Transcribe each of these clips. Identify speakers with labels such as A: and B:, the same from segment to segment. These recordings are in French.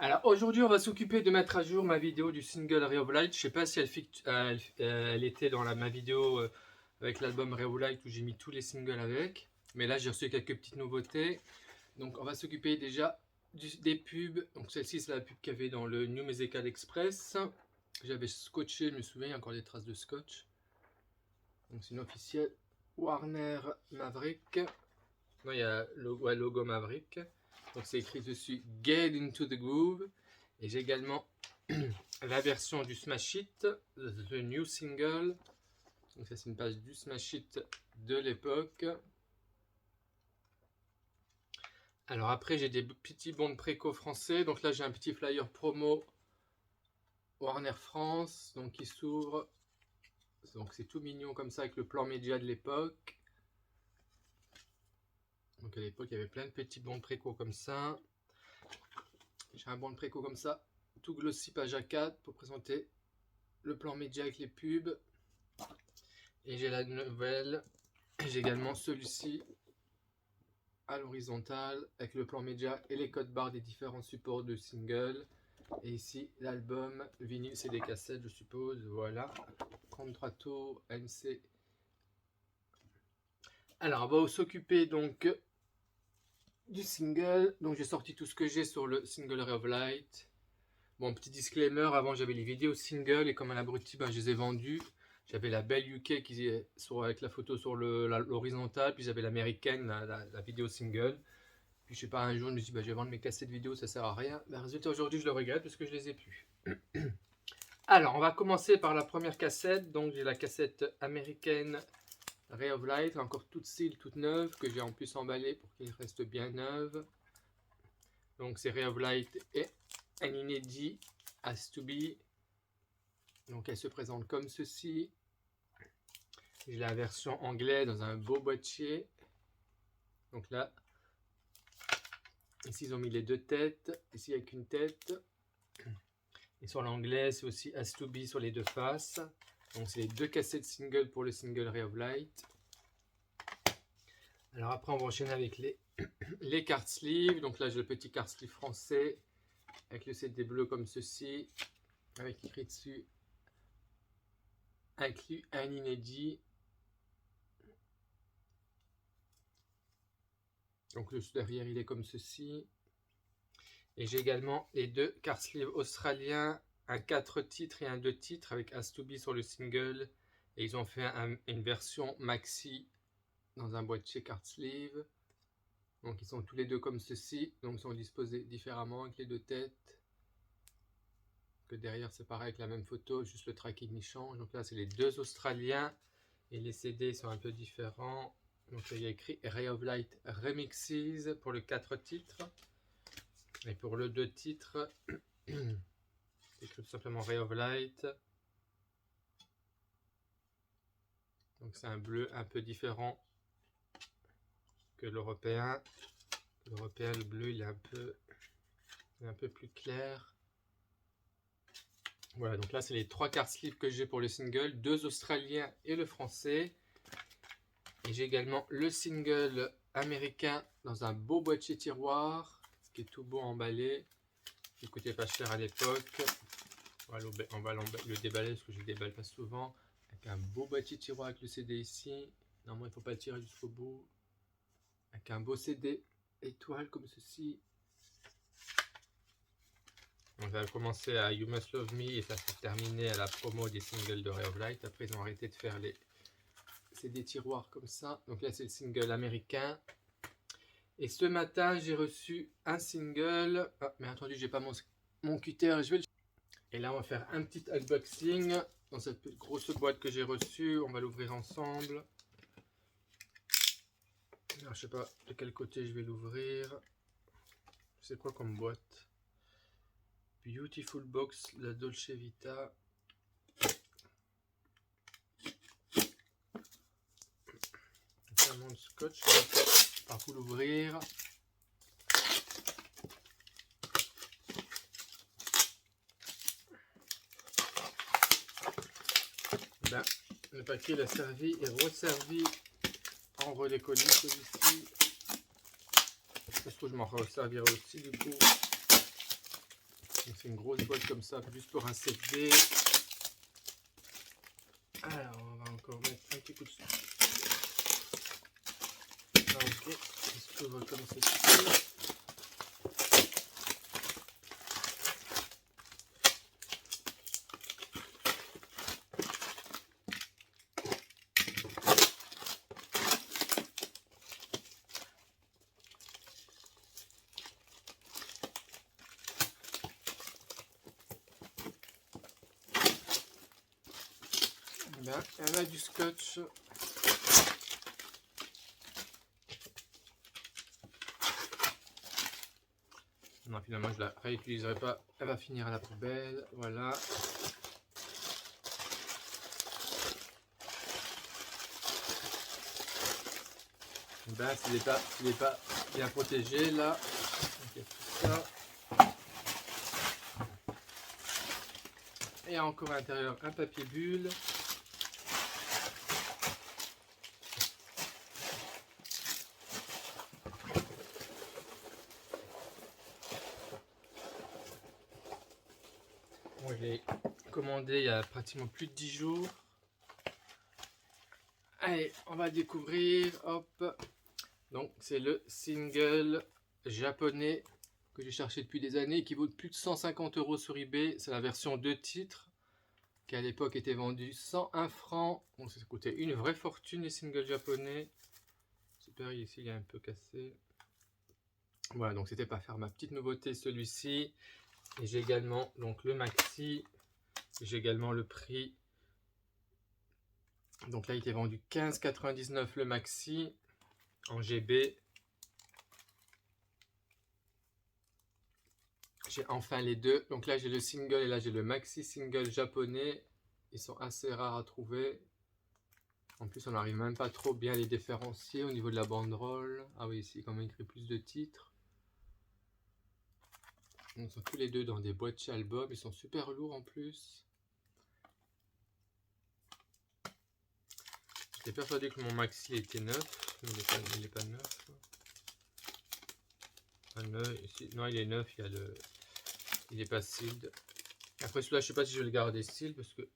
A: Alors aujourd'hui, on va s'occuper de mettre à jour ma vidéo du single Ray of Light. Je sais pas si elle était dans ma vidéo avec l'album Ray of Light où j'ai mis tous les singles avec. Mais là, j'ai reçu quelques petites nouveautés. Donc on va s'occuper déjà des pubs. Donc celle-ci, c'est la pub qu'il y avait dans le New Musical Express. J'avais scotché, je me souviens, il y a encore des traces de scotch. Donc c'est une officielle Warner Maverick. Non, il y a le logo Maverick. Donc c'est écrit dessus Get into the Groove. Et j'ai également la version du Smash It, The New Single. Donc ça c'est une page du Smash It de l'époque. Alors après j'ai des petits bons de préco français. Donc là j'ai un petit flyer promo Warner France. Donc qui s'ouvre. Donc c'est tout mignon comme ça avec le plan média de l'époque. Donc à l'époque il y avait plein de petits bons de préco comme ça. J'ai un bon de préco comme ça, tout glossy page A4 pour présenter le plan média avec les pubs. Et j'ai la nouvelle. J'ai également celui-ci à l'horizontale avec le plan média et les codes barres des différents supports de single. Et ici l'album, vinyle, c'est des cassettes je suppose. Voilà, 33 tours, MC. Alors on va s'occuper donc du single. Donc j'ai sorti tout ce que j'ai sur le single Ray of Light. Bon, petit disclaimer, avant j'avais les vidéos single et comme un abruti, ben, je les ai vendus. J'avais la belle UK qui est avec la photo sur l'horizontale, puis j'avais l'américaine, la vidéo single. Puis je sais pas, un jour je me suis dit, ben, je vais vendre mes cassettes vidéo, ça sert à rien. Ben, résultat, aujourd'hui je le regrette parce que je les ai plus. Alors, on va commencer par la première cassette. Donc j'ai la cassette américaine Ray of Light, encore toute style, toute neuve, que j'ai en plus emballée pour qu'elle reste bien neuve. Donc c'est Ray of Light et un inédit Has to Be. Donc elle se présente comme ceci. J'ai la version anglaise dans un beau boîtier. Donc là, ici ils ont mis les deux têtes. Ici avec une tête. Et sur l'anglais, c'est aussi Has to Be sur les deux faces. Donc c'est les deux cassettes single pour le single Ray of Light. Alors après on va enchaîner avec les card sleeves. Donc là j'ai le petit card sleeve français avec le CD bleu comme ceci. Avec écrit dessus inclus un inédit. Donc le derrière il est comme ceci. Et j'ai également les deux card sleeves australiens, un 4 titres et un 2 titres avec Has to Be sur le single. Et ils ont fait une version maxi dans un boîtier card sleeve. Donc ils sont tous les deux comme ceci. Donc ils sont disposés différemment avec les deux têtes. Que derrière c'est pareil avec la même photo, juste le tracking il change. Donc là c'est les deux australiens. Et les CD sont un peu différents. Donc là, il y a écrit Ray of Light Remixes pour le 4 titres. Et pour le 2 titres, c'est écrit tout simplement Ray of Light. Donc c'est un bleu un peu différent que l'européen. L'européen, le bleu, il est un peu plus clair. Voilà, donc là c'est les 3 card sleeves que j'ai pour le single, 2 australiens et le français. Et j'ai également le single américain dans un beau boîtier tiroir, qui est tout beau emballé, qui coûtait pas cher à l'époque. On va le déballer parce que je le déballe pas souvent. Avec un beau boîtier tiroir avec le CD ici. Normalement il ne faut pas le tirer jusqu'au bout. Avec un beau CD étoile comme ceci. On va commencer à You Must Love Me et ça s'est terminé à la promo des singles de Ray of Light. Après ils ont arrêté de faire les CD tiroirs comme ça. Donc là c'est le single américain. Et ce matin j'ai reçu un single. Ah mais attendez, j'ai pas mon cutter. Et là on va faire un petit unboxing dans cette grosse boîte que j'ai reçue. On va l'ouvrir ensemble. Alors, je sais pas de quel côté je vais l'ouvrir. C'est quoi comme boîte? Beautiful Box, la Dolce Vita. Notamment le scotch. Par où l'ouvrir. Ben, le paquet l'a servi et resservi en relais colis celui-ci. Je trouve que je m'en resservirai aussi du coup. C'est une grosse boîte comme ça, juste pour un CD. Alors, on va encore mettre un petit coup de sucre. Ah, ok, il s'ouvre comme ceci. Là, elle a du scotch. Non, finalement, je la réutiliserai pas. Elle va finir à la poubelle. Voilà. Ben, s'il n'est pas bien protégé, là. Donc, tout ça. Et encore à l'intérieur un papier bulle. Moi, je l'ai commandé il y a pratiquement plus de 10 jours. Allez, on va découvrir. Hop. Donc, c'est le single japonais que j'ai cherché depuis des années, qui vaut plus de 150 € sur eBay. C'est la version 2 titres, qui à l'époque était vendue 101 francs. Donc, ça coûtait une vraie fortune, les singles japonais. Super, ici, il est un peu cassé. Voilà, donc c'était pas faire ma petite nouveauté, celui-ci. Et j'ai également donc le maxi. J'ai également le prix. Donc là, il était vendu 15,99 € le maxi en GB. J'ai enfin les deux. Donc là, j'ai le single et là, j'ai le maxi single japonais. Ils sont assez rares à trouver. En plus, on n'arrive même pas trop bien à les différencier au niveau de la banderole. Ah oui, ici, quand même écrit plus de titres. Ils sont tous les deux dans des boîtes chez Album. Ils sont super lourds en plus. J'étais persuadé que mon maxi était neuf, mais il n'est pas neuf. Ah, non, il est neuf, il est pas sealed. Après celui-là, je sais pas si je vais le garder sealed parce que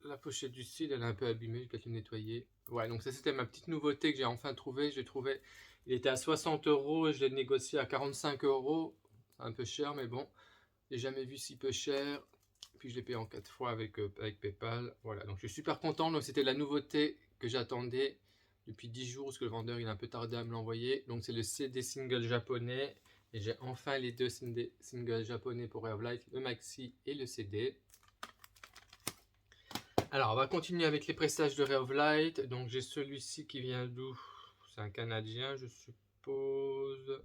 A: la pochette du sealed, elle est un peu abîmée, je vais peut-être le nettoyer. Ouais, donc ça c'était ma petite nouveauté que j'ai enfin trouvé. J'ai trouvé, il était à 60 €, je l'ai négocié à 45 €. C'est un peu cher, mais bon, j'ai jamais vu si peu cher. Puis je l'ai payé en 4 fois avec PayPal. Voilà, donc je suis super content. Donc c'était la nouveauté que j'attendais depuis 10 jours, parce que le vendeur il a un peu tardé à me l'envoyer. Donc c'est le CD single japonais. Et j'ai enfin les deux singles japonais pour Ray of Light, le maxi et le CD. Alors on va continuer avec les prestages de Ray of Light. Donc j'ai celui-ci qui vient d'où? C'est un Canadien, je suppose.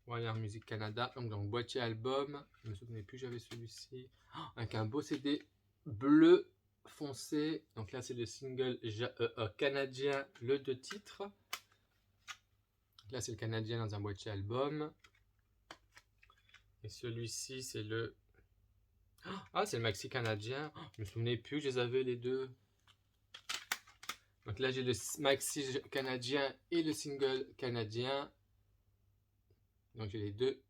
A: Warner Music Canada, donc dans le boîtier album. Je me souvenais plus, j'avais celui-ci. Oh, avec un beau CD bleu foncé. Donc là, c'est le single canadien, le 2 titres. Là, c'est le canadien dans un boîtier album. Et celui-ci, c'est le. Ah, c'est le maxi canadien. Oh, je me souvenais plus, je les avais les deux. Donc là, j'ai le maxi canadien et le single canadien. Donc j'ai les deux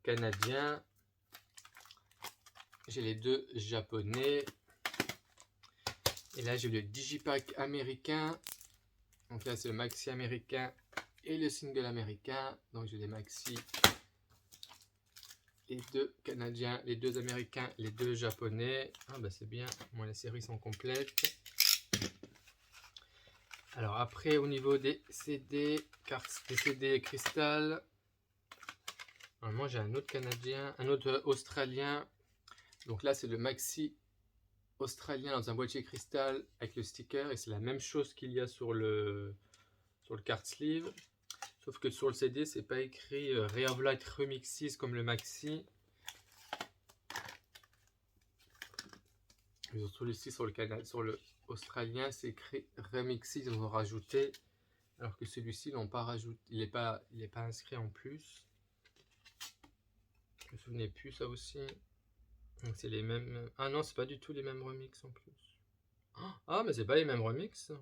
A: canadiens. J'ai les deux japonais. Et là, j'ai le digipack américain. Donc là, c'est le maxi américain et le single américain. Donc j'ai les maxi, les deux canadiens, les deux américains, les deux japonais. Ah bah c'est bien, moi les séries sont complètes. Alors après, au niveau des CD, cartes, des CD cristal. Moi j'ai un autre canadien, un autre australien. Donc là, c'est le maxi australien dans un boîtier cristal avec le sticker. Et c'est la même chose qu'il y a sur le card sleeve. Sauf que sur le CD, c'est pas écrit Ray of Light Remixes comme le maxi. Celui-ci sur le canal, sur le australien, c'est écrit Remixes, ils ont rajouté. Alors que celui-ci, ils n'ont pas rajouté. Il n'est pas inscrit en plus. Je me souvenais plus ça aussi. Donc c'est les mêmes. Ah non, c'est pas du tout les mêmes remixes en plus. Ah, mais c'est pas les mêmes remixes.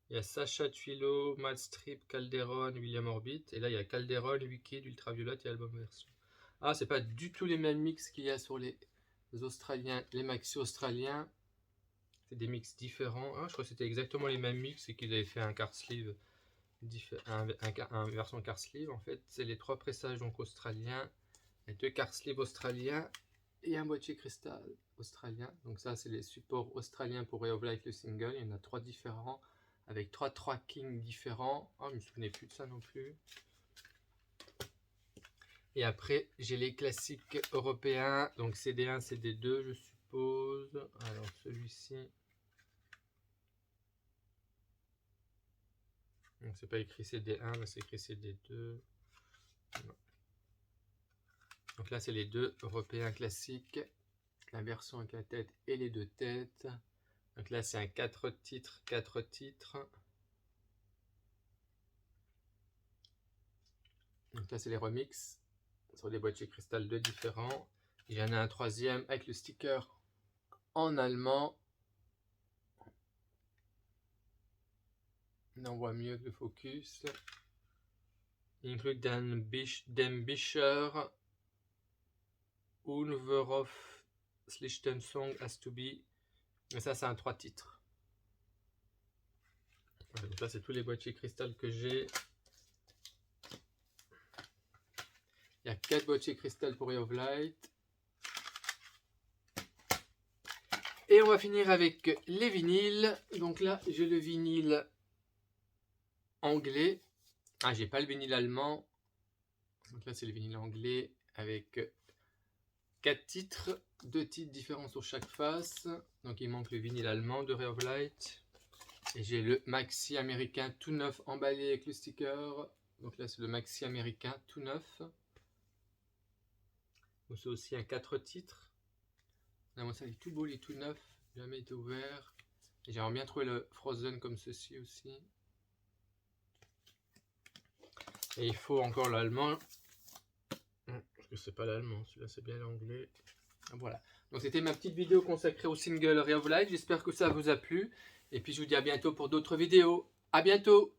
A: Il y a Sacha Tuilo, Mad Strip, Calderon, William Orbit. Et là, il y a Calderon, Wicked, Ultraviolet et Album Version. Ah, c'est pas du tout les mêmes mix qu'il y a sur les Australiens, les maxi australiens. C'est des mix différents. Ah, je crois que c'était exactement les mêmes mix et qu'ils avaient fait un card sleeve, un version card sleeve. En fait, c'est les 3 pressages donc australiens, les 2 card sleeve australiens et un boîtier cristal australien. Donc ça, c'est les supports australiens pour Ray of Light le single. Il y en a 3 différents avec 3 trackings différents. Oh, je me souvenais plus de ça non plus. Et après, j'ai les classiques européens, donc CD1, CD2, je suppose. Alors, celui-ci. Donc, c'est pas écrit CD1, mais c'est écrit CD2. Non. Donc là, c'est les 2 européens classiques. La version avec la tête et les 2 têtes. Donc là, c'est un 4 titres, 4 titres. Donc là, c'est les remixes sur des boîtiers cristal 2 différents. Il y en a un 3e avec le sticker en allemand. On voit mieux le focus. Include dem Bischer Unverof Slichten Song Has to Be. Et ça, c'est un 3 titres. Voilà, donc ça, c'est tous les boîtiers cristal que j'ai. Il y a 4 boîtiers cristal pour Ray of Light. Et on va finir avec les vinyles. Donc là, j'ai le vinyle anglais. Ah, j'ai pas le vinyle allemand. Donc là, c'est le vinyle anglais avec 4 titres, 2 titres différents sur chaque face. Donc il manque le vinyle allemand de Ray of Light. Et j'ai le maxi américain tout neuf emballé avec le sticker. Donc là, c'est le maxi américain tout neuf. Donc c'est aussi un 4 titres. Là, moi, ça est tout beau, il est tout neuf. Jamais été ouvert. Et j'aimerais bien trouver le Frozen comme ceci aussi. Et il faut encore l'allemand. Parce que c'est pas l'allemand, celui-là c'est bien l'anglais. Voilà. Donc c'était ma petite vidéo consacrée au single Ray of Light. J'espère que ça vous a plu. Et puis je vous dis à bientôt pour d'autres vidéos. À bientôt!